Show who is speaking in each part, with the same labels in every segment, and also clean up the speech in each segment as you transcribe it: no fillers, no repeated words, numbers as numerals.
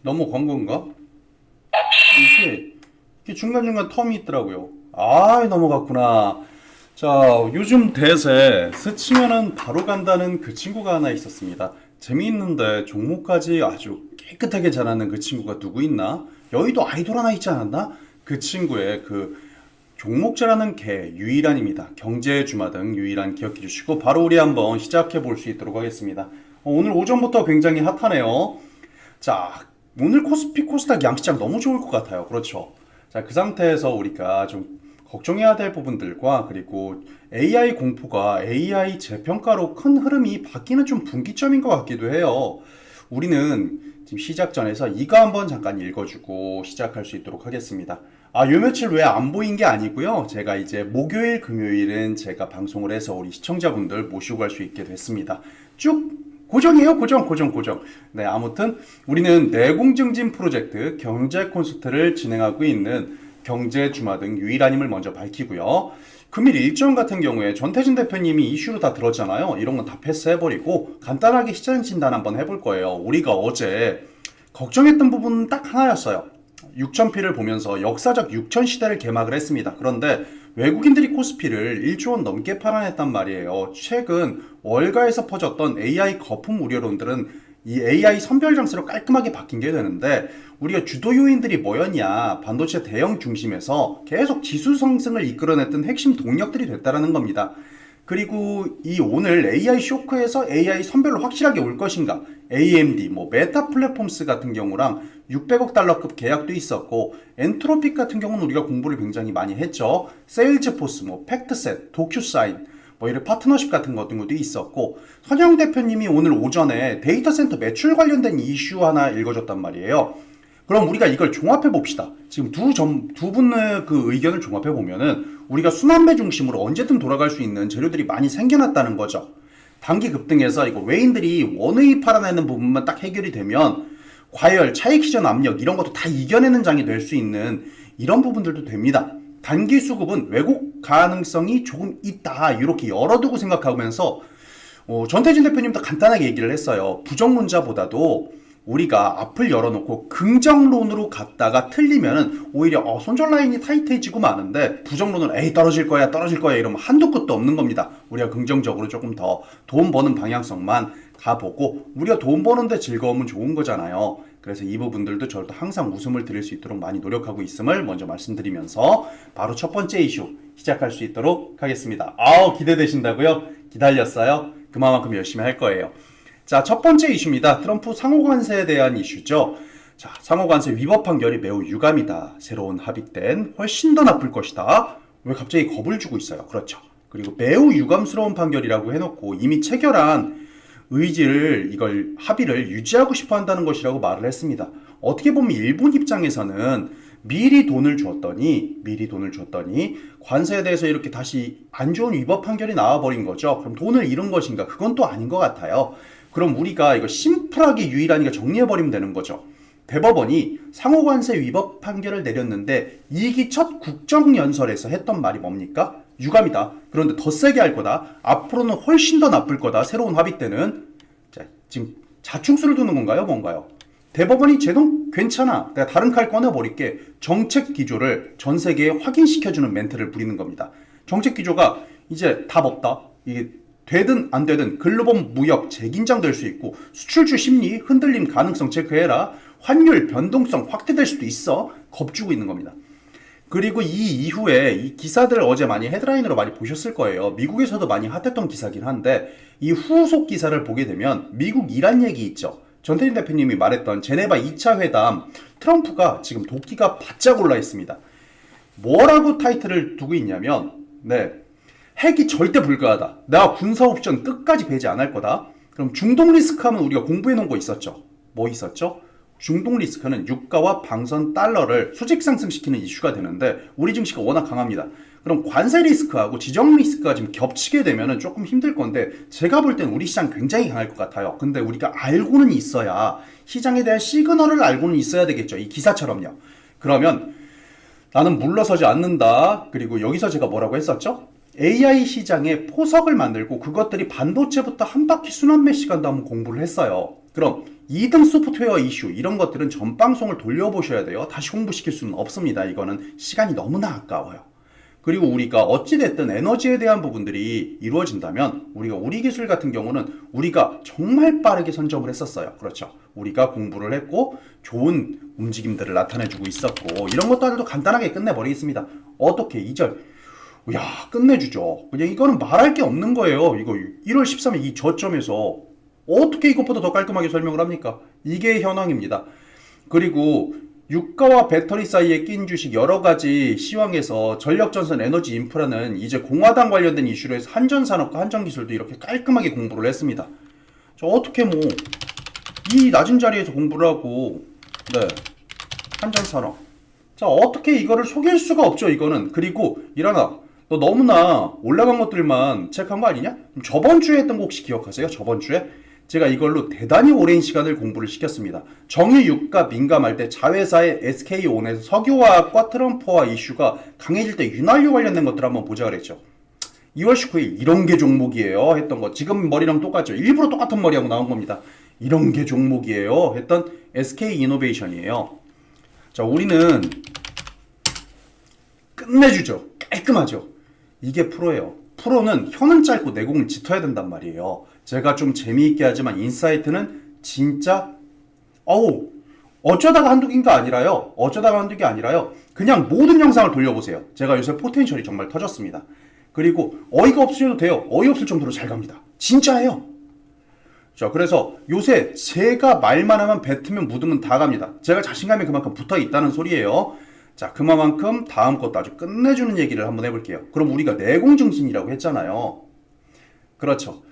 Speaker 1: 넘어간 건가? 이게 중간중간 텀이 있더라고요. 아, 넘어갔구나. 자, 요즘 대세 스치면은 바로 간다는 그 친구가 하나 있었습니다. 재미있는데 종목까지 아주 깨끗하게 잘하는 그 친구가 누구 있나? 여의도 아이돌 하나 있지 않았나? 그 친구의 그 종목 잘하는 개 유일한입니다. 경제 주마등 유일한 기억해 주시고 바로 우리 한번 시작해 볼 수 있도록 하겠습니다. 오늘 오전부터 굉장히 핫하네요. 자, 오늘 코스피 코스닥 양시장 너무 좋을 것 같아요. 그렇죠. 자, 그 상태에서 우리가 좀 걱정해야 될 부분들과 그리고 AI 공포가 AI 재평가로 큰 흐름이 바뀌는 좀 분기점인 것 같기도 해요. 우리는 지금 시작 전에서 이거 한번 잠깐 읽어주고 시작할 수 있도록 하겠습니다. 요 며칠 왜 안 보인 게 아니고요. 제가 이제 목요일, 금요일은 제가 방송을 해서 우리 시청자분들 모시고 갈 수 있게 됐습니다. 쭉 고정이에요. 고정. 네, 아무튼 우리는 내공증진 프로젝트 경제 콘서트를 진행하고 있는 경제 주마등 유일한임을 먼저 밝히고요. 금일 일정 같은 경우에 전태진 대표님이 이슈로 다 들었잖아요. 이런 건 다 패스해버리고 간단하게 시장 진단 한번 해볼 거예요. 우리가 어제 걱정했던 부분은 딱 하나였어요. 6천피를 보면서 역사적 6천 시대를 개막을 했습니다. 그런데 외국인들이 코스피를 1조 원 넘게 팔아냈단 말이에요. 최근 월가에서 퍼졌던 AI 거품 우려론들은 이 AI 선별 장세로 깔끔하게 바뀐 게 되는데 우리가 주도 요인들이 뭐였냐? 반도체 대형 중심에서 계속 지수 상승을 이끌어냈던 핵심 동력들이 됐다라는 겁니다. 그리고 이 오늘 AI 쇼크에서 AI 선별로 확실하게 올 것인가? AMD, 메타 플랫폼스 같은 경우랑 600억 달러급 계약도 있었고 엔트로픽 같은 경우는 우리가 공부를 굉장히 많이 했죠. 세일즈포스, 팩트셋, 도큐사인, 이런 파트너십 같은 것도 있었고 선영 대표님이 오늘 오전에 데이터 센터 매출 관련된 이슈 하나 읽어줬단 말이에요. 그럼 우리가 이걸 종합해 봅시다. 지금 두 분의 그 의견을 종합해 보면은 우리가 순환매 중심으로 언제든 돌아갈 수 있는 재료들이 많이 생겨났다는 거죠. 단기 급등에서 이거 외인들이 원의 팔아내는 부분만 딱 해결이 되면 과열, 차익 시전 압력 이런 것도 다 이겨내는 장이 될 수 있는 이런 부분들도 됩니다. 단기 수급은 왜곡 가능성이 조금 있다 이렇게 열어두고 생각하면서 전태진 대표님도 간단하게 얘기를 했어요. 부정론자보다도 우리가 앞을 열어놓고 긍정론으로 갔다가 틀리면은 오히려 손절 라인이 타이트해지고 마는데 부정론은 에이 떨어질 거야 이러면 한도 끝도 없는 겁니다. 우리가 긍정적으로 조금 더 돈 버는 방향성만 가보고 우리가 돈 버는데 즐거움은 좋은 거잖아요. 그래서 이 부분들도 저도 항상 웃음을 드릴 수 있도록 많이 노력하고 있음을 먼저 말씀드리면서 바로 첫 번째 이슈 시작할 수 있도록 하겠습니다. 기대되신다고요? 기다렸어요? 그만큼 열심히 할 거예요. 자, 첫 번째 이슈입니다. 트럼프 상호관세에 대한 이슈죠. 자, 상호관세 위법 판결이 매우 유감이다. 새로운 합의된 훨씬 더 나쁠 것이다. 왜 갑자기 겁을 주고 있어요? 그렇죠. 그리고 매우 유감스러운 판결이라고 해놓고 이미 체결한 이걸 합의를 유지하고 싶어 한다는 것이라고 말을 했습니다. 어떻게 보면 일본 입장에서는 미리 돈을 줬더니 관세에 대해서 이렇게 다시 안 좋은 위법 판결이 나와버린 거죠. 그럼 돈을 잃은 것인가? 그건 또 아닌 것 같아요. 그럼 우리가 이거 심플하게 유일하니까 정리해버리면 되는 거죠. 대법원이 상호관세 위법 판결을 내렸는데 이기 첫 국정연설에서 했던 말이 뭡니까? 유감이다. 그런데 더 세게 할 거다. 앞으로는 훨씬 더 나쁠 거다. 새로운 합의 때는. 자, 지금 자충수를 두는 건가요? 뭔가요? 대법원이 제동 괜찮아. 내가 다른 칼 꺼내버릴게. 정책 기조를 전 세계에 확인시켜주는 멘트를 부리는 겁니다. 정책 기조가 이제 답 없다. 이게 되든 안 되든 글로벌 무역 재긴장될 수 있고 수출주 심리 흔들림 가능성 체크해라. 환율 변동성 확대될 수도 있어. 겁주고 있는 겁니다. 그리고 이 이후에 이 기사들 어제 많이 헤드라인으로 많이 보셨을 거예요. 미국에서도 많이 핫했던 기사긴 한데 이 후속 기사를 보게 되면 미국 이란 얘기 있죠. 전태진 대표님이 말했던 제네바 2차 회담 트럼프가 지금 도끼가 바짝 올라 있습니다. 뭐라고 타이틀을 두고 있냐면 핵이 절대 불가하다. 내가 군사 옵션 끝까지 배제 안 할 거다. 그럼 중동 리스크 하면 우리가 공부해 놓은 거 있었죠. 뭐 있었죠? 중동 리스크는 유가와 방선 달러를 수직 상승시키는 이슈가 되는데 우리 증시가 워낙 강합니다. 그럼 관세 리스크하고 지정 리스크가 지금 겹치게 되면 조금 힘들 건데 제가 볼 때는 우리 시장 굉장히 강할 것 같아요. 근데 우리가 알고는 있어야 시장에 대한 시그널을 알고는 있어야 되겠죠. 이 기사처럼요. 그러면 나는 물러서지 않는다. 그리고 여기서 제가 뭐라고 했었죠? AI 시장에 포석을 만들고 그것들이 반도체부터 한 바퀴 순환매 시간도 한번 공부를 했어요. 그럼 2등 소프트웨어 이슈 이런 것들은 전 방송을 돌려보셔야 돼요. 다시 공부시킬 수는 없습니다. 이거는 시간이 너무나 아까워요. 그리고 우리가 어찌됐든 에너지에 대한 부분들이 이루어진다면 우리 기술 같은 경우는 우리가 정말 빠르게 선점을 했었어요. 그렇죠. 우리가 공부를 했고 좋은 움직임들을 나타내주고 있었고 이런 것들도 간단하게 끝내버리겠습니다. 어떻게 2절 야 끝내주죠. 그냥 이거는 말할 게 없는 거예요. 이거 1월 13일 이 저점에서 어떻게 이것보다 더 깔끔하게 설명을 합니까? 이게 현황입니다. 그리고 유가와 배터리 사이에 낀 주식 여러 가지 시황에서 전력전선 에너지 인프라는 이제 공화당 관련된 이슈로 해서 한전산업과 한전기술도 이렇게 깔끔하게 공부를 했습니다. 저 어떻게 뭐 이 낮은 자리에서 공부를 하고 네 한전산업 자 어떻게 이거를 속일 수가 없죠 이거는. 그리고 일어나 너 너무나 올라간 것들만 체크한 거 아니냐? 저번 주에 했던 거 혹시 기억하세요? 저번 주에 제가 이걸로 대단히 오랜 시간을 공부를 시켰습니다. 정유 유가 민감할 때 자회사의 SK온에서 석유화학과 트럼프와 이슈가 강해질 때 윤활유 관련된 것들 한번 보자 그랬죠. 2월 19일 이런 게 종목이에요 했던 거 지금 머리랑 똑같죠. 일부러 똑같은 머리하고 나온 겁니다. 이런 게 종목이에요 했던 SK이노베이션이에요. 자 우리는 끝내주죠. 깔끔하죠. 이게 프로예요. 프로는 혀는 짧고 내공은 짙어야 된단 말이에요. 제가 좀 재미있게 하지만 인사이트는 진짜 어쩌다가 한두 개가 아니라요. 그냥 모든 영상을 돌려보세요. 제가 요새 포텐셜이 정말 터졌습니다. 그리고 어이가 없으셔도 돼요. 어이없을 정도로 잘 갑니다. 진짜예요. 자 그래서 요새 제가 말만 하면 뱉으면 묻으면 다 갑니다. 제가 자신감이 그만큼 붙어 있다는 소리예요. 자 그만큼 다음 것도 아주 끝내주는 얘기를 한번 해볼게요. 그럼 우리가 내공증진이라고 했잖아요. 그렇죠.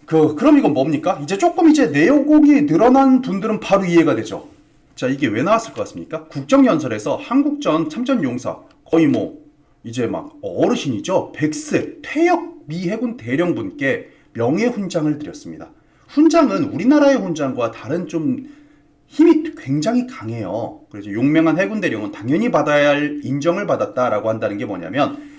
Speaker 1: 그럼 이건 뭡니까? 이제 조금 내용이 늘어난 분들은 바로 이해가 되죠. 자 이게 왜 나왔을 것 같습니까? 국정연설에서 한국전 참전용사 거의 뭐 이제 막 어르신이죠. 100세 퇴역 미 해군 대령분께 명예훈장을 드렸습니다. 훈장은 우리나라의 훈장과 다른 좀 힘이 굉장히 강해요. 그래서 용맹한 해군 대령은 당연히 받아야 할 인정을 받았다라고 한다는 게 뭐냐면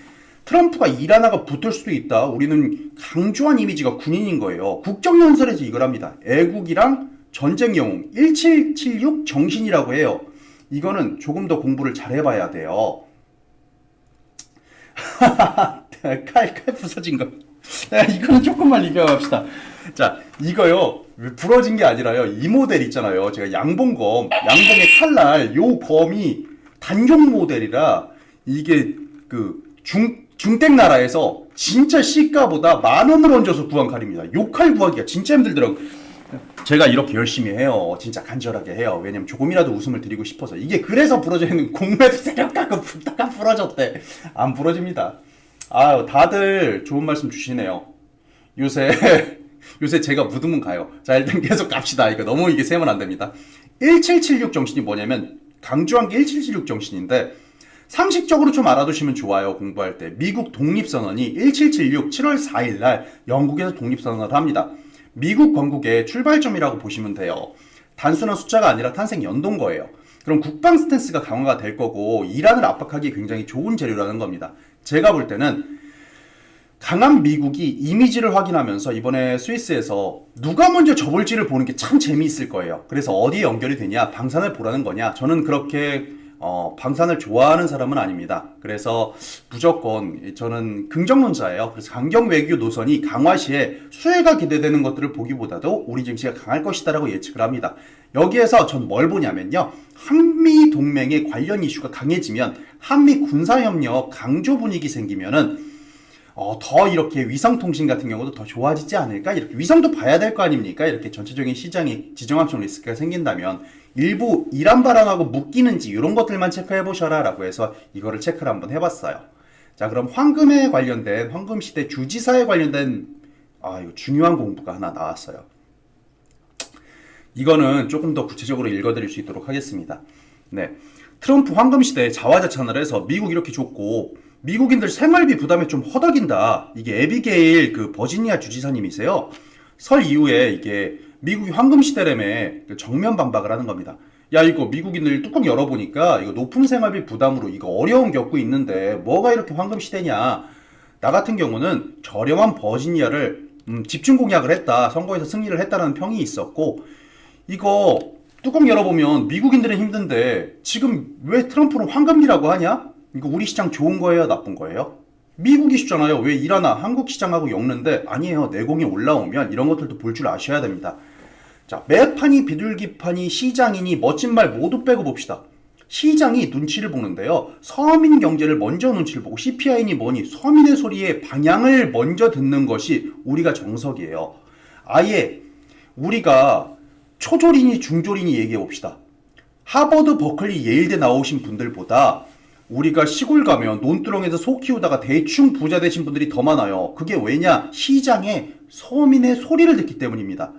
Speaker 1: 트럼프가 이란화가 붙을 수도 있다. 우리는 강조한 이미지가 군인인 거예요. 국정연설에서 이걸 합니다. 애국이랑 전쟁 영웅 1776 정신이라고 해요. 이거는 조금 더 공부를 잘 해봐야 돼요. 칼 부서진 거. 이거는 조금만 리뷰합시다. 자, 이거요. 부러진 게 아니라요. 이 모델 있잖아요. 제가 양봉검, 양봉의 칼날, 요 검이 단종 모델이라 이게 중땡 나라에서 진짜 시가보다 10,000원을 얹어서 구한 칼입니다. 요 칼 구하기가 진짜 힘들더라고요. 제가 이렇게 열심히 해요. 진짜 간절하게 해요. 왜냐면 조금이라도 웃음을 드리고 싶어서. 이게 그래서 부러져 있는 공매도 세력가고 붙다가 부러졌대. 안 부러집니다. 아유, 다들 좋은 말씀 주시네요. 요새 제가 묻으면 가요. 자, 일단 계속 갑시다. 이거 너무 이게 세면 안 됩니다. 1776 정신이 뭐냐면, 강조한 게 1776 정신인데, 상식적으로 좀 알아두시면 좋아요. 공부할 때. 미국 독립선언이 1776 7월 4일 날 영국에서 독립선언을 합니다. 미국 건국의 출발점이라고 보시면 돼요. 단순한 숫자가 아니라 탄생 연도인 거예요. 그럼 국방 스탠스가 강화가 될 거고 이란을 압박하기 굉장히 좋은 재료라는 겁니다. 제가 볼 때는 강한 미국이 이미지를 확인하면서 이번에 스위스에서 누가 먼저 접을지를 보는 게 참 재미있을 거예요. 그래서 어디에 연결이 되냐, 방산을 보라는 거냐. 저는 그렇게 방산을 좋아하는 사람은 아닙니다. 그래서 무조건 저는 긍정론자예요. 그래서 강경 외교 노선이 강화 시에 수혜가 기대되는 것들을 보기보다도 우리 증시가 강할 것이다라고 예측을 합니다. 여기에서 전 뭘 보냐면요. 한미 동맹의 관련 이슈가 강해지면 한미 군사협력 강조 분위기 생기면은 더 이렇게 위성통신 같은 경우도 더 좋아지지 않을까? 이렇게 위성도 봐야 될 거 아닙니까? 이렇게 전체적인 시장이 지정학적 리스크가 생긴다면 일부 이란 발언하고 묶이는지 이런 것들만 체크해 보셔라 라고 해서 이거를 체크를 한번 해봤어요. 자, 그럼 황금에 관련된 황금시대 주지사에 관련된 이거 중요한 공부가 하나 나왔어요. 이거는 조금 더 구체적으로 읽어드릴 수 있도록 하겠습니다. 네, 트럼프 황금시대 자화자찬을 해서 미국 이렇게 좋고 미국인들 생활비 부담에 좀 허덕인다. 이게 에비게일 버지니아 주지사님이세요. 설 이후에 이게 미국이 황금시대라며 정면 반박을 하는 겁니다. 야, 이거 미국인들 뚜껑 열어보니까 이거 높은 생활비 부담으로 이거 어려움 겪고 있는데 뭐가 이렇게 황금시대냐. 나 같은 경우는 저렴한 버지니아를 집중 공약을 했다. 선거에서 승리를 했다는 평이 있었고 이거 뚜껑 열어보면 미국인들은 힘든데 지금 왜 트럼프는 황금기라고 하냐? 이거 우리 시장 좋은 거예요? 나쁜 거예요? 미국이 쉽잖아요. 왜 일하나 한국 시장하고 엮는데 아니에요. 내공이 올라오면 이런 것들도 볼 줄 아셔야 됩니다. 자, 매판이 비둘기판이 시장이니 멋진 말 모두 빼고 봅시다. 시장이 눈치를 보는데요. 서민 경제를 먼저 눈치를 보고 CPI니 뭐니 서민의 소리에 방향을 먼저 듣는 것이 우리가 정석이에요. 아예 우리가 초졸이니 중졸이니 얘기해 봅시다. 하버드, 버클리, 예일대 나오신 분들보다 우리가 시골 가면 논두렁에서 소 키우다가 대충 부자 되신 분들이 더 많아요. 그게 왜냐? 시장에 서민의 소리를 듣기 때문입니다.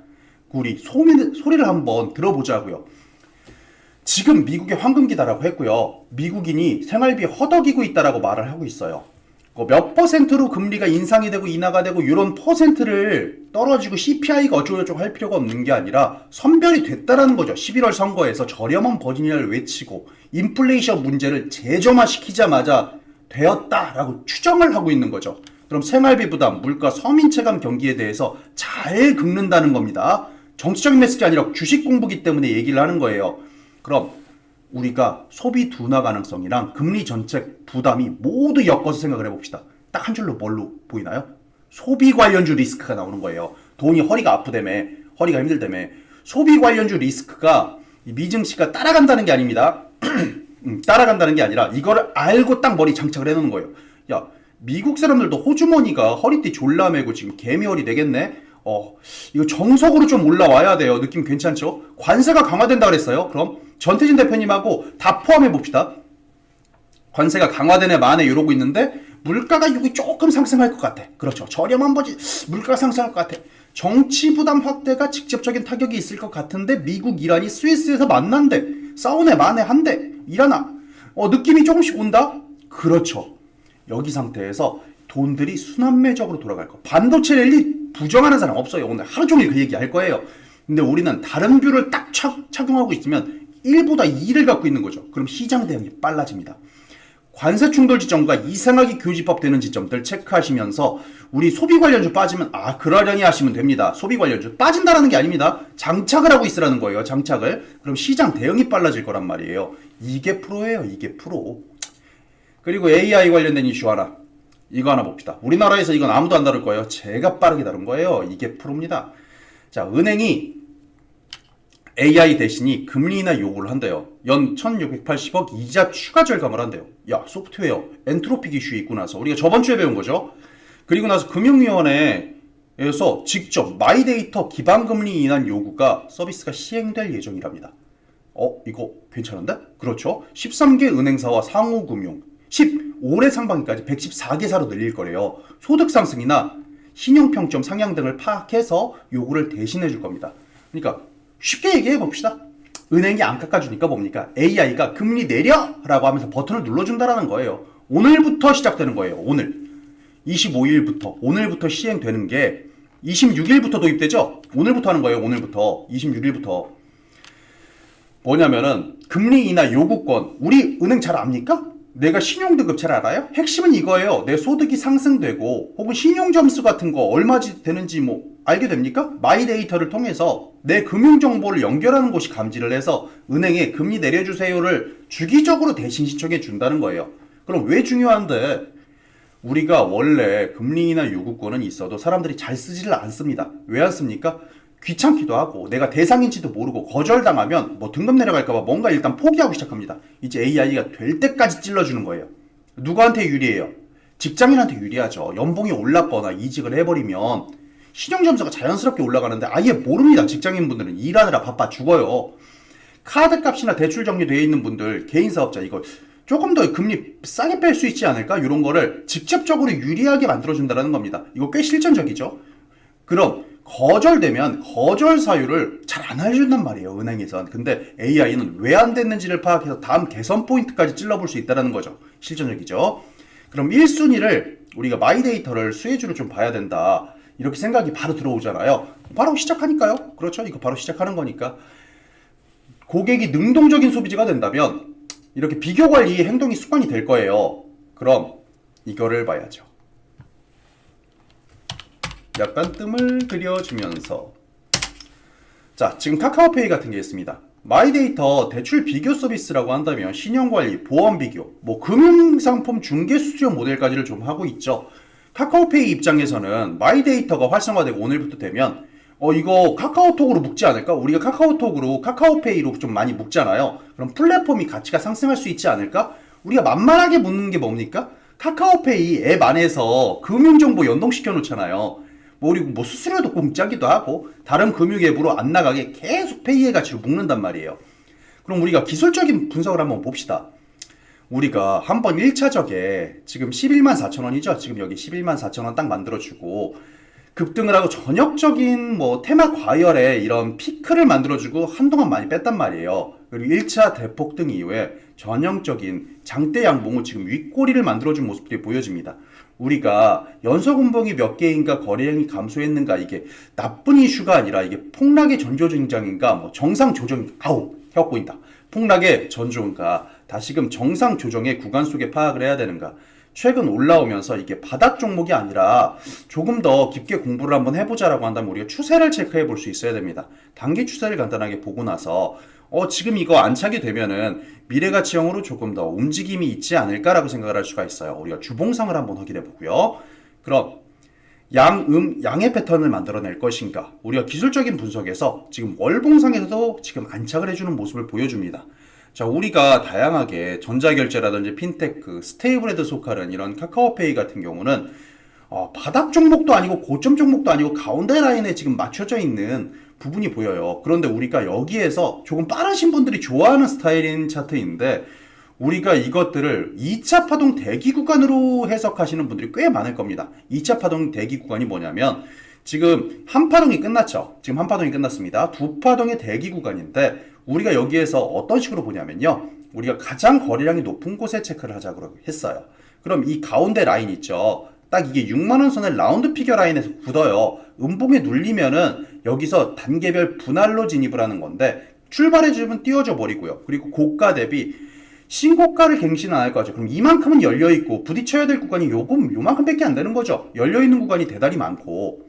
Speaker 1: 우리 소민의 소리를 한번 들어보자고요. 지금 미국의 황금기다라고 했고요. 미국인이 생활비 허덕이고 있다라고 말을 하고 있어요. 몇 퍼센트로 금리가 인상이 되고 인하가 되고 이런 퍼센트를 떨어지고 CPI가 어쩌고저쩌고 할 필요가 없는 게 아니라 선별이 됐다라는 거죠. 11월 선거에서 저렴한 버지니아를 외치고 인플레이션 문제를 재점화시키자마자 되었다라고 추정을 하고 있는 거죠. 그럼 생활비 부담, 물가, 서민 체감 경기에 대해서 잘 긁는다는 겁니다. 정치적인 메시지 아니라 주식 공부기 때문에 얘기를 하는 거예요. 그럼 우리가 소비 둔화 가능성이랑 금리 정책 부담이 모두 엮어서 생각을 해봅시다. 딱 한 줄로 뭘로 보이나요? 소비 관련주 리스크가 나오는 거예요. 돈이 허리가 아프다며, 허리가 힘들다며. 소비 관련주 리스크가 미증시가 따라간다는 게 아닙니다. 따라간다는 게 아니라 이거를 알고 딱 머리 장착을 해놓는 거예요. 야, 미국 사람들도 호주머니가 허리띠 졸라매고 지금 개미허리 되겠네? 이거 정석으로 좀 올라와야 돼요. 느낌 괜찮죠? 관세가 강화된다 그랬어요. 그럼 전태진 대표님하고 다 포함해 봅시다. 관세가 강화되네 마네 이러고 있는데 물가가 여기 조금 상승할 것 같아. 그렇죠. 저렴한 버지 물가가 상승할 것 같아. 정치 부담 확대가 직접적인 타격이 있을 것 같은데 미국, 이란이 스위스에서 만난대. 싸우네 마네 한대. 이라나. 느낌이 조금씩 온다? 그렇죠. 여기 상태에서 돈들이 순환매적으로 돌아갈 거. 반도체 랠리 부정하는 사람 없어요. 오늘 하루 종일 그 얘기 할 거예요. 근데 우리는 다른 뷰를 딱 착용하고 있으면 1보다 2를 갖고 있는 거죠. 그럼 시장 대응이 빨라집니다. 관세 충돌 지점과 이상하게 교집합되는 지점들 체크하시면서 우리 소비 관련주 빠지면 그러려니 하시면 됩니다. 소비 관련주 빠진다라는 게 아닙니다. 장착을 하고 있으라는 거예요. 장착을. 그럼 시장 대응이 빨라질 거란 말이에요. 이게 프로예요. 이게 프로. 그리고 AI 관련된 이슈 하나. 이거 하나 봅시다. 우리나라에서 이건 아무도 안 다룰 거예요. 제가 빠르게 다룬 거예요. 이게 프로입니다. 자, 은행이 AI 대신이 금리 인하 요구를 한대요. 연 1680억 이자 추가 절감을 한대요. 야, 소프트웨어 엔트로픽 이슈 있고 나서 우리가 저번 주에 배운 거죠. 그리고 나서 금융위원회에서 직접 마이데이터 기반 금리 인하 요구가 서비스가 시행될 예정이랍니다. 이거 괜찮은데? 그렇죠. 13개 은행사와 상호금융 15래 상반기까지 114개사로 늘릴 거래요. 소득 상승이나 신용평점 상향 등을 파악해서 요구를 대신해 줄 겁니다. 그러니까 쉽게 얘기해 봅시다. 은행이 안 깎아주니까 뭡니까? AI가 금리 내려라고 하면서 버튼을 눌러준다라는 거예요. 오늘부터 시작되는 거예요. 오늘 25일부터 오늘부터 시행되는 게 26일부터 도입되죠? 오늘부터 하는 거예요. 오늘부터 26일부터 뭐냐면은 금리 인하 요구권. 우리 은행 잘 압니까? 내가 신용등급 잘 알아요? 핵심은 이거예요. 내 소득이 상승되고 혹은 신용점수 같은 거 얼마지 되는지 뭐 알게 됩니까? 마이데이터를 통해서 내 금융정보를 연결하는 곳이 감지를 해서 은행에 금리 내려주세요를 주기적으로 대신 신청해 준다는 거예요. 그럼 왜 중요한데? 우리가 원래 금리 인하 요구권은 있어도 사람들이 잘 쓰지를 않습니다. 왜 안 씁니까? 귀찮기도 하고 내가 대상인지도 모르고 거절당하면 뭐 등급 내려갈까봐 뭔가 일단 포기하고 시작합니다. 이제 AI가 될 때까지 찔러주는 거예요. 누구한테 유리해요? 직장인한테 유리하죠. 연봉이 올랐거나 이직을 해버리면 신용점수가 자연스럽게 올라가는데 아예 모릅니다. 직장인분들은 일하느라 바빠 죽어요. 카드값이나 대출 정리되어 있는 분들, 개인사업자 이거 조금 더 금리 싸게 뺄 수 있지 않을까? 이런 거를 직접적으로 유리하게 만들어준다는 겁니다. 이거 꽤 실전적이죠. 그럼 거절되면 거절 사유를 잘 안 알려준단 말이에요. 은행에선. 근데 AI는 왜 안 됐는지를 파악해서 다음 개선 포인트까지 찔러볼 수 있다는 거죠. 실전적이죠. 그럼 1순위를 우리가 마이데이터를 수혜주로 좀 봐야 된다. 이렇게 생각이 바로 들어오잖아요. 바로 시작하니까요. 그렇죠. 이거 바로 시작하는 거니까. 고객이 능동적인 소비자가 된다면 이렇게 비교 관리 행동이 습관이 될 거예요. 그럼 이거를 봐야죠. 약간 뜸을 들여주면서 자, 지금 카카오페이 같은 게 있습니다. 마이데이터 대출 비교 서비스라고 한다면 신용관리, 보험 비교, 뭐 금융상품 중개 수수료 모델까지를 좀 하고 있죠. 카카오페이 입장에서는 마이데이터가 활성화되고 오늘부터 되면 이거 카카오톡으로 묶지 않을까? 우리가 카카오톡으로 카카오페이로 좀 많이 묶잖아요. 그럼 플랫폼이 가치가 상승할 수 있지 않을까? 우리가 만만하게 묻는 게 뭡니까? 카카오페이 앱 안에서 금융정보 연동시켜 놓잖아요. 그리고 뭐 수수료도 공짜기도 하고 다른 금융 앱으로 안 나가게 계속 페이의 가치로 묶는단 말이에요. 그럼 우리가 기술적인 분석을 한번 봅시다. 우리가 한번 1차적에 지금 11만 4천 원이죠. 지금 여기 11만 4천 원 딱 만들어주고 급등을 하고 전역적인 뭐 테마 과열에 이런 피크를 만들어주고 한동안 많이 뺐단 말이에요. 그리고 1차 대폭등 이후에 전형적인 장대 양봉을 지금 윗꼬리를 만들어준 모습들이 보여집니다. 우리가 연속 음봉이 몇 개인가 거래량이 감소했는가 이게 나쁜 이슈가 아니라 이게 폭락의 전조증장인가 뭐 정상 조정 아우 혀 꼬인다. 폭락의 전조인가 다시금 정상 조정의 구간 속에 파악을 해야 되는가. 최근 올라오면서 이게 바닥 종목이 아니라 조금 더 깊게 공부를 한번 해보자라고 한다면 우리가 추세를 체크해 볼 수 있어야 됩니다. 단기 추세를 간단하게 보고 나서 지금 이거 안착이 되면은 미래가치형으로 조금 더 움직임이 있지 않을까라고 생각을 할 수가 있어요. 우리가 주봉상을 한번 확인해 보고요. 그럼 양의 패턴을 만들어낼 것인가? 우리가 기술적인 분석에서 지금 월봉상에서도 지금 안착을 해주는 모습을 보여줍니다. 자, 우리가 다양하게 전자결제라든지 핀테크, 스테이블에도 속하는 이런 카카오페이 같은 경우는 바닥 종목도 아니고 고점 종목도 아니고 가운데 라인에 지금 맞춰져 있는 부분이 보여요. 그런데 우리가 여기에서 조금 빠르신 분들이 좋아하는 스타일인 차트인데 우리가 이것들을 2차 파동 대기 구간으로 해석하시는 분들이 꽤 많을 겁니다. 2차 파동 대기 구간이 뭐냐면 지금 한 파동이 끝났죠. 지금 한 파동이 끝났습니다. 두 파동의 대기 구간인데 우리가 여기에서 어떤 식으로 보냐면요. 우리가 가장 거래량이 높은 곳에 체크를 하자고 했어요. 그럼 이 가운데 라인 있죠. 딱 이게 6만원 선의 라운드 피겨 라인에서 굳어요. 음봉에 눌리면은 여기서 단계별 분할로 진입을 하는 건데 출발해주면 띄워져 버리고요. 그리고 고가 대비 신고가를 갱신은 안 할 거죠. 그럼 이만큼은 열려있고 부딪혀야 될 구간이 요만큼밖에 안 되는 거죠. 열려있는 구간이 대단히 많고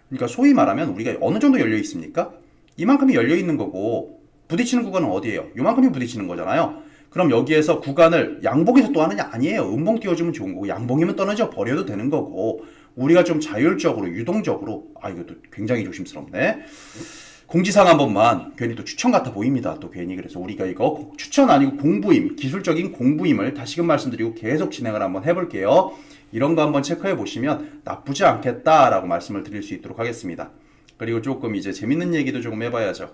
Speaker 1: 그러니까 소위 말하면 우리가 어느 정도 열려있습니까? 이만큼이 열려있는 거고 부딪히는 구간은 어디예요? 요만큼이 부딪히는 거잖아요. 그럼 여기에서 구간을 양봉에서 또 하느냐? 아니에요. 음봉 띄워주면 좋은 거고 양봉이면 떨어져 버려도 되는 거고 우리가 좀 자율적으로 유동적으로 이것도 굉장히 조심스럽네. 공지사항 한 번만 괜히 또 추천 같아 보입니다. 또 괜히 그래서 우리가 이거 추천 아니고 공부임 기술적인 공부임을 다시금 말씀드리고 계속 진행을 한번 해볼게요. 이런 거 한번 체크해 보시면 나쁘지 않겠다라고 말씀을 드릴 수 있도록 하겠습니다. 그리고 조금 이제 재밌는 얘기도 조금 해봐야죠.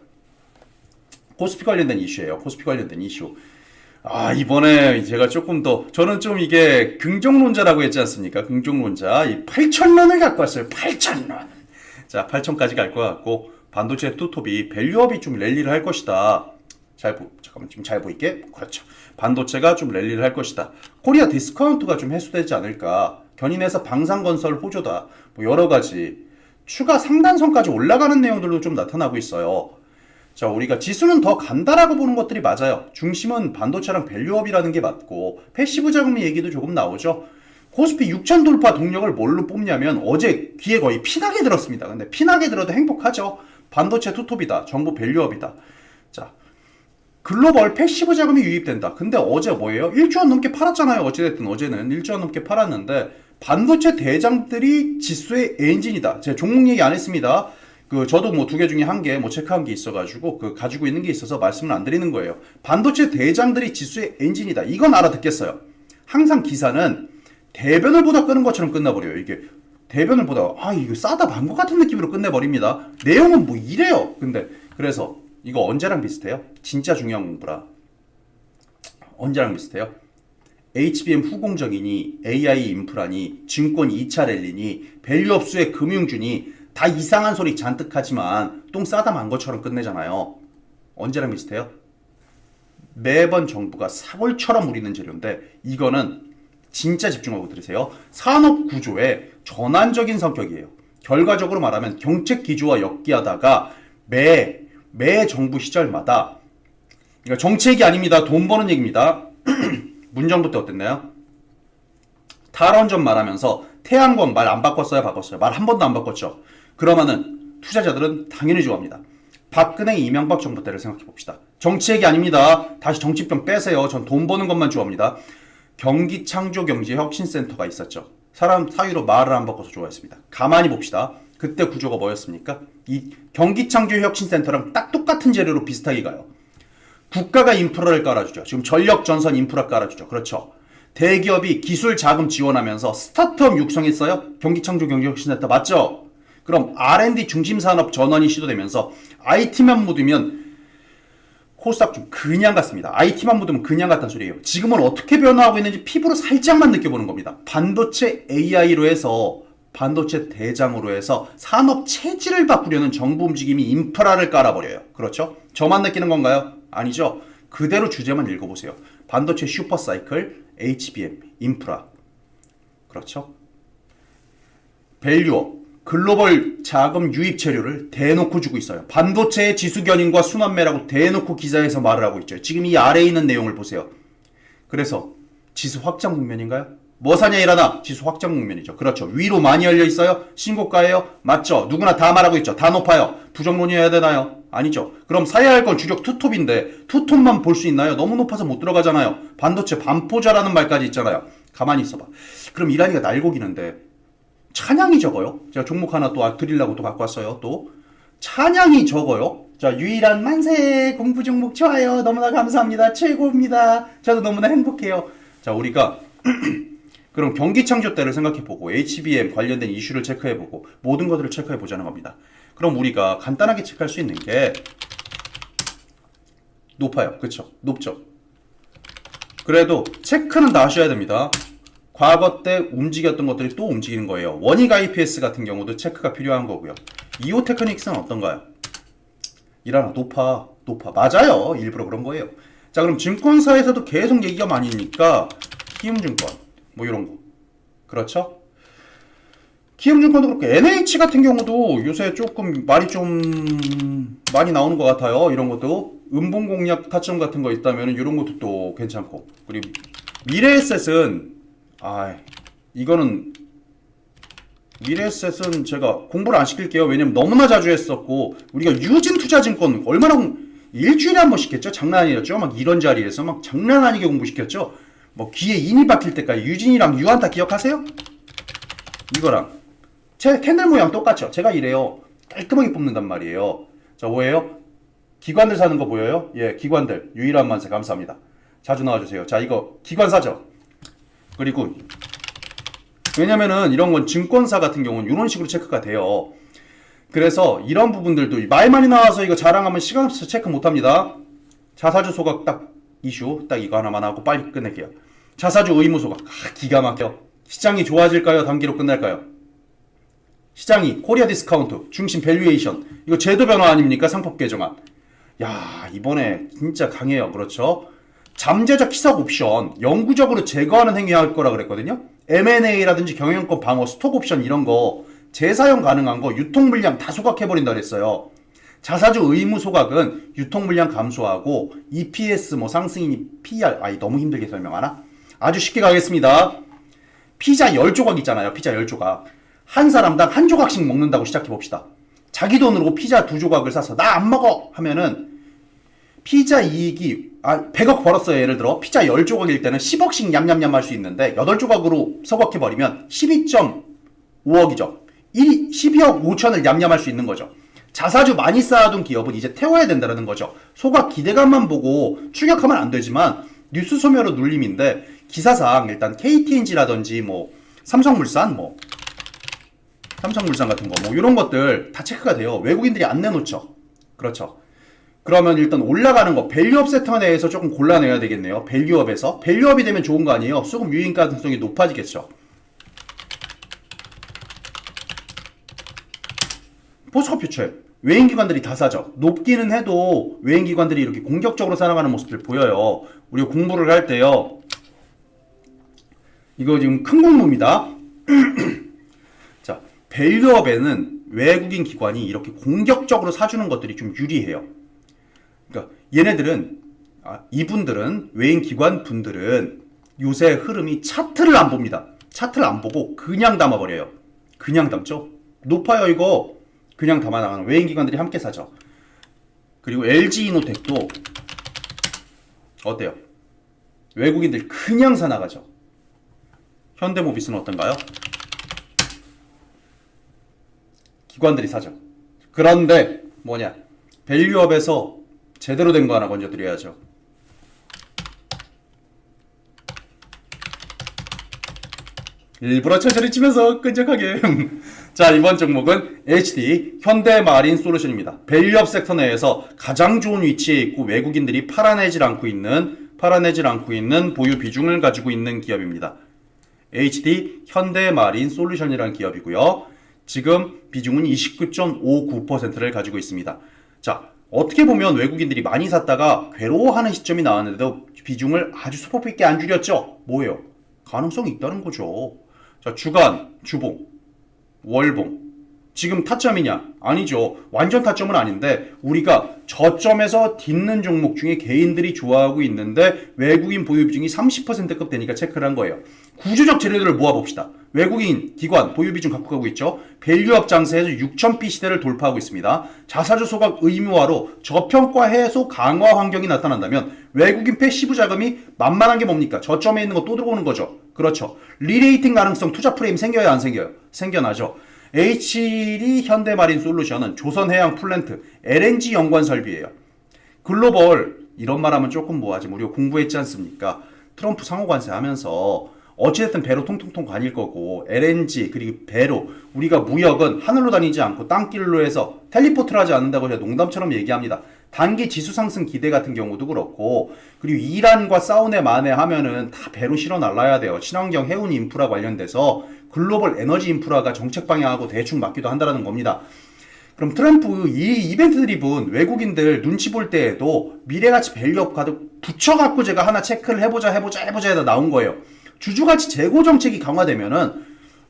Speaker 1: 코스피 관련된 이슈예요. 코스피 관련된 이슈. 이번에 제가 조금 더, 저는 좀 이게 긍정론자라고 했지 않습니까? 긍정론자. 이 8,000런을 갖고 왔어요. 8,000런. 자, 8,000까지 갈 것 같고, 반도체 투톱이 밸류업이 좀 랠리를 할 것이다. 잠깐만, 지금 잘 보이게? 그렇죠. 반도체가 좀 랠리를 할 것이다. 코리아 디스카운트가 좀 해소되지 않을까. 견인해서 방산건설 호조다. 뭐 여러 가지. 추가 상단선까지 올라가는 내용들도 좀 나타나고 있어요. 자, 우리가 지수는 더 간다라고 보는 것들이 맞아요. 중심은 반도체랑 밸류업이라는 게 맞고 패시브 자금 얘기도 조금 나오죠. 코스피 6천 돌파 동력을 뭘로 뽑냐면 어제 귀에 거의 피나게 들었습니다. 근데 피나게 들어도 행복하죠. 반도체 투톱이다. 정보 밸류업이다. 자, 글로벌 패시브 자금이 유입된다. 근데 어제 뭐예요? 1조 원 넘게 팔았잖아요. 어찌됐든 어제는 1조 원 넘게 팔았는데 반도체 대장들이 지수의 엔진이다. 제가 종목 얘기 안 했습니다. 저도 뭐 두 개 중에 한 개 뭐 체크한 게 있어가지고 가지고 있는 게 있어서 말씀을 안 드리는 거예요. 반도체 대장들이 지수의 엔진이다. 이건 알아듣겠어요. 항상 기사는 대변을 보다 끄는 것처럼 끝나버려요. 이게 대변을 보다 이거 싸다 반 것 같은 느낌으로 끝내버립니다. 내용은 뭐 이래요. 근데 그래서 이거 언제랑 비슷해요? 진짜 중요한 공부라. 언제랑 비슷해요? HBM 후공정이니 AI 인프라니 증권 2차 랠리니 밸류업수의 금융주니 다 이상한 소리 잔뜩 하지만 똥 싸다 만 것처럼 끝내잖아요. 언제랑 비슷해요? 매번 정부가 사골처럼 우리는 재료인데 이거는 진짜 집중하고 들으세요. 산업 구조의 전환적인 성격이에요. 결과적으로 말하면 경책 기조와 엮기하다가 매 정부 시절마다 그러니까 정책이 아닙니다. 돈 버는 얘기입니다. 문정부 때 어땠나요? 탈원전 말하면서 태양광 말 안 바꿨어요? 바꿨어요? 말 한 번도 안 바꿨죠. 그러면은 투자자들은 당연히 좋아합니다. 박근혜, 이명박 정부 때를 생각해 봅시다. 정치 얘기 아닙니다. 다시 정치병 빼세요. 전 돈 버는 것만 좋아합니다. 경기창조경제혁신센터가 있었죠. 사람 사이로 말을 안 바꿔서 좋아했습니다. 가만히 봅시다. 그때 구조가 뭐였습니까? 이 경기창조혁신센터랑 딱 똑같은 재료로 비슷하게 가요. 국가가 인프라를 깔아주죠. 지금 전력 전선 인프라 깔아주죠. 그렇죠. 대기업이 기술 자금 지원하면서 스타트업 육성했어요. 경기창조경제혁신센터 맞죠? 그럼 R&D 중심 산업 전환이 시도되면서 IT만 묻으면 코스닥 좀 그냥 같습니다. IT만 묻으면 그냥 같다는 소리예요. 지금은 어떻게 변화하고 있는지 피부로 살짝만 느껴보는 겁니다. 반도체 AI로 해서 반도체 대장으로 해서 산업 체질을 바꾸려는 정부 움직임이 인프라를 깔아버려요. 그렇죠? 저만 느끼는 건가요? 아니죠. 그대로 주제만 읽어보세요. 반도체 슈퍼사이클, HBM, 인프라. 그렇죠? 밸류업, 글로벌 자금 유입 체류를 대놓고 주고 있어요. 반도체의 지수 견인과 순환매라고 대놓고 기사에서 말을 하고 있죠. 지금 이 아래에 있는 내용을 보세요. 그래서 지수 확장 국면인가요? 뭐 사냐 일하나? 지수 확장 국면이죠. 그렇죠. 위로 많이 열려 있어요? 신고가예요? 맞죠. 누구나 다 말하고 있죠. 다 높아요. 부정론이어야 되나요? 아니죠. 그럼 사야 할 건 주력 투톱인데 투톱만 볼 수 있나요? 너무 높아서 못 들어가잖아요. 반도체 반포자라는 말까지 있잖아요. 가만히 있어봐. 그럼 이란이가 날고기는데 찬양이 적어요. 제가 종목 하나 또 드리려고 또 갖고 왔어요. 또 찬양이 적어요. 자, 유일한 만세 공부 종목 좋아요. 너무나 감사합니다. 최고입니다. 저도 너무나 행복해요. 자, 우리가 그럼 경기창조 때를 생각해보고 HBM 관련된 이슈를 체크해보고 모든 것들을 체크해보자는 겁니다. 그럼 우리가 간단하게 체크할 수 있는 게 높아요. 그쵸? 높죠? 그래도 체크는 다 하셔야 됩니다. 과거 때 움직였던 것들이 또 움직이는 거예요. 원익 IPS 같은 경우도 체크가 필요한 거고요. 이오 테크닉스는 어떤가요? 일하나 높아. 맞아요. 일부러 그런 거예요. 자, 그럼 증권사에서도 계속 얘기가 많으니까 키움증권 뭐 이런 거. 그렇죠? 키움증권도 그렇고 NH 같은 경우도 요새 조금 말이 좀 많이 나오는 것 같아요. 이런 것도 음봉공략 타점 같은 거 있다면 이런 것도 또 괜찮고. 그리고 미래에셋은 이거는 미래에셋은 제가 공부를 안 시킬게요. 왜냐면 너무나 자주 했었고 우리가 유진투자증권 얼마나 일주일에 한 번씩 했죠. 장난 아니었죠. 막 이런 자리에서 막 장난 아니게 공부시켰죠. 뭐 귀에 인이 박힐 때까지 유진이랑 유한타 기억하세요? 이거랑 제 캔들 모양 똑같죠. 제가 이래요. 깔끔하게 뽑는단 말이에요. 자, 뭐예요? 기관들 사는 거 보여요? 예, 기관들 유일한 만세 감사합니다. 자주 나와주세요. 자, 이거 기관사죠. 그리고 왜냐면은 이런 건 증권사 같은 경우는 이런 식으로 체크가 돼요. 그래서 이런 부분들도 말 많이 나와서 이거 자랑하면 시간 없어서 체크 못합니다. 자사주 소각 딱 이슈 딱 이거 하나만 하고 빨리 끝낼게요. 자사주 의무 소각 기가 막혀. 시장이 좋아질까요? 단기로 끝날까요? 시장이 코리아 디스카운트 중심 밸류에이션 이거 제도 변화 아닙니까? 상법 개정안. 야, 이번에 진짜 강해요. 그렇죠? 잠재적 희석 옵션 영구적으로 제거하는 행위할 거라 그랬거든요. M&A라든지 경영권 방어, 스톡 옵션 이런 거 재사용 가능한 거 유통 물량 다 소각해버린다 그랬어요. 자사주 의무 소각은 유통 물량 감소하고 EPS 뭐 상승이니 PR 너무 힘들게 설명하나? 아주 쉽게 가겠습니다. 피자 10조각 있잖아요. 피자 10조각. 한 사람당 한 조각씩 먹는다고 시작해봅시다. 자기 돈으로 피자 2조각을 사서 나 안 먹어 하면은 피자 이익이 100억 벌었어요. 예를 들어 피자 10조각일 때는 10억씩 냠냠냠 할 수 있는데 8조각으로 소각해버리면 12.5억이죠. 12억 5천을 냠냠 할 수 있는 거죠. 자사주 많이 쌓아둔 기업은 이제 태워야 된다는 거죠. 소각 기대감만 보고 추격하면 안 되지만 뉴스 소멸로 눌림인데 기사상 일단 KTNG라든지 뭐 삼성물산 같은 거 뭐 이런 것들 다 체크가 돼요. 외국인들이 안 내놓죠. 그렇죠. 그러면 일단 올라가는 거 밸류업 세터 내에서 조금 골라내야 되겠네요. 밸류업에서 밸류업이 되면 좋은 거 아니에요. 수급 유인 가능성이 높아지겠죠. 포스코 퓨처 외인기관들이 다 사죠. 높기는 해도 외인기관들이 이렇게 공격적으로 살아가는 모습들 보여요. 우리가 공부를 할 때요. 이거 지금 큰 공모입니다. 자, 밸류업에는 외국인 기관이 이렇게 공격적으로 사주는 것들이 좀 유리해요. 그러니까 얘네들은 이분들은 외인 기관 분들은 요새 흐름이 차트를 안 봅니다. 차트를 안 보고 그냥 담아버려요. 그냥 담죠. 높아요 이거. 그냥 담아나가는 외인 기관들이 함께 사죠. 그리고 LG이노텍도 어때요? 외국인들 그냥 사나가죠. 현대모비스는 어떤가요? 기관들이 사죠. 그런데 뭐냐? 밸류업에서 제대로 된 거 하나 건져드려야죠. 일부러 천천히 치면서 끈적하게. 자, 이번 종목은 HD 현대마린솔루션입니다. 밸류업 섹터 내에서 가장 좋은 위치에 있고 외국인들이 팔아내질 않고 있는 보유 비중을 가지고 있는 기업입니다. HD 현대마린솔루션이라는 기업이고요. 지금 비중은 29.59%를 가지고 있습니다. 자, 어떻게 보면 외국인들이 많이 샀다가 괴로워하는 시점이 나왔는데도 비중을 아주 소폭 있게 안 줄였죠. 뭐예요? 가능성이 있다는 거죠. 자, 주간, 주봉, 월봉. 지금 타점이냐? 아니죠. 완전 타점은 아닌데 우리가 저점에서 딛는 종목 중에 개인들이 좋아하고 있는데 외국인 보유 비중이 30%급 되니까 체크를 한 거예요. 구조적 재료들을 모아봅시다. 외국인, 기관, 보유 비중 갖고 가고 있죠. 밸류업 장세에서 6,000p 시대를 돌파하고 있습니다. 자사주 소각 의무화로 저평가 해소 강화 환경이 나타난다면 외국인 패시브 자금이 만만한 게 뭡니까? 저점에 있는 거 또 들어오는 거죠. 그렇죠. 리레이팅 가능성 투자 프레임 생겨요, 안 생겨요? 생겨나죠. HD 현대마린솔루션은 조선해양 플랜트 LNG 연관 설비예요. 글로벌 이런 말하면 조금 뭐하지, 우리가 공부했지 않습니까? 트럼프 상호관세 하면서 어찌됐든 배로 통통통 다닐 거고 LNG 그리고 배로 우리가 무역은 하늘로 다니지 않고 땅길로 해서 텔리포트를 하지 않는다고 제가 농담처럼 얘기합니다. 단기 지수 상승 기대 같은 경우도 그렇고 그리고 이란과 사우디 만에 하면은 다 배로 실어 날라야 돼요. 친환경 해운 인프라 관련돼서 글로벌 에너지 인프라가 정책 방향하고 대충 맞기도 한다는 겁니다. 그럼 트럼프 이 이벤트 드리븐 외국인들 눈치 볼 때에도 미래가치 밸류업 카드 붙여갖고 제가 하나 체크를 해보자 해다 나온 거예요. 주주가치 재고 정책이 강화되면은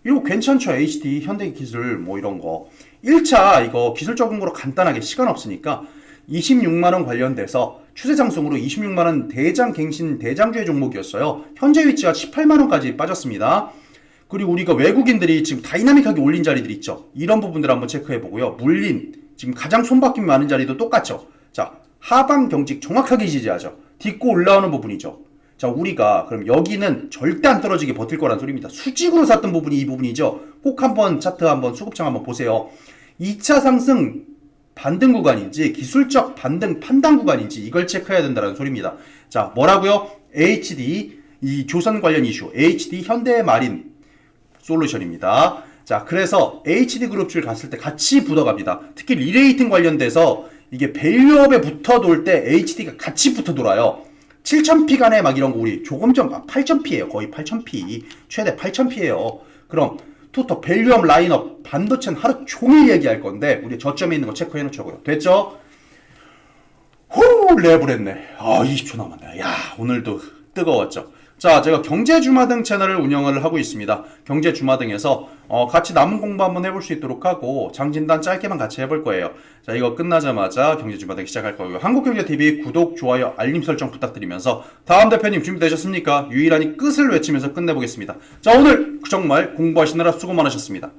Speaker 1: 이거 괜찮죠. HD 현대기술 뭐 이런 거 1차 이거 기술적인 거로 간단하게 시간 없으니까 26만원 관련돼서 추세 상승으로 26만원 대장갱신 대장주의 종목이었어요. 현재 위치가 18만원까지 빠졌습니다. 그리고 우리가 외국인들이 지금 다이나믹하게 올린 자리들 있죠. 이런 부분들 한번 체크해 보고요. 물린 지금 가장 손바뀜이 많은 자리도 똑같죠. 자, 하방 경직 정확하게 지지하죠. 딛고 올라오는 부분이죠. 자, 우리가 그럼 여기는 절대 안 떨어지게 버틸 거란 소리입니다. 수직으로 샀던 부분이 이 부분이죠. 꼭 한번 차트 한번 수급창 한번 보세요. 2차 상승 반등 구간인지 기술적 반등 판단 구간인지 이걸 체크해야 된다는 소리입니다. 자, 뭐라고요? HD 이 조선 관련 이슈 HD 현대마린 솔루션입니다. 자, 그래서 HD그룹주를 갔을 때 같이 붙어갑니다. 특히 리레이팅 관련돼서 이게 밸류업에 붙어 돌 때 HD가 같이 붙어 돌아요. 7,000p 간에 막 이런 거 우리 조금 전 8,000p예요. 거의 8,000p. 최대 8,000p예요. 그럼 토터 밸류업 라인업 반도체는 하루 종일 얘기할 건데 우리 저점에 있는 거 체크해 놓자고요. 됐죠? 후, 랩을 했네. 20초 남았네. 야, 오늘도 뜨거웠죠. 자, 제가 경제주마등 채널을 운영을 하고 있습니다. 경제주마등에서 같이 남은 공부 한번 해볼 수 있도록 하고 장진단 짧게만 같이 해볼 거예요. 자, 이거 끝나자마자 경제주마등 시작할 거고요. 한국경제TV 구독, 좋아요, 알림 설정 부탁드리면서 다음 대표님 준비되셨습니까? 유일하니 끝을 외치면서 끝내보겠습니다. 자, 오늘 정말 공부하시느라 수고 많으셨습니다.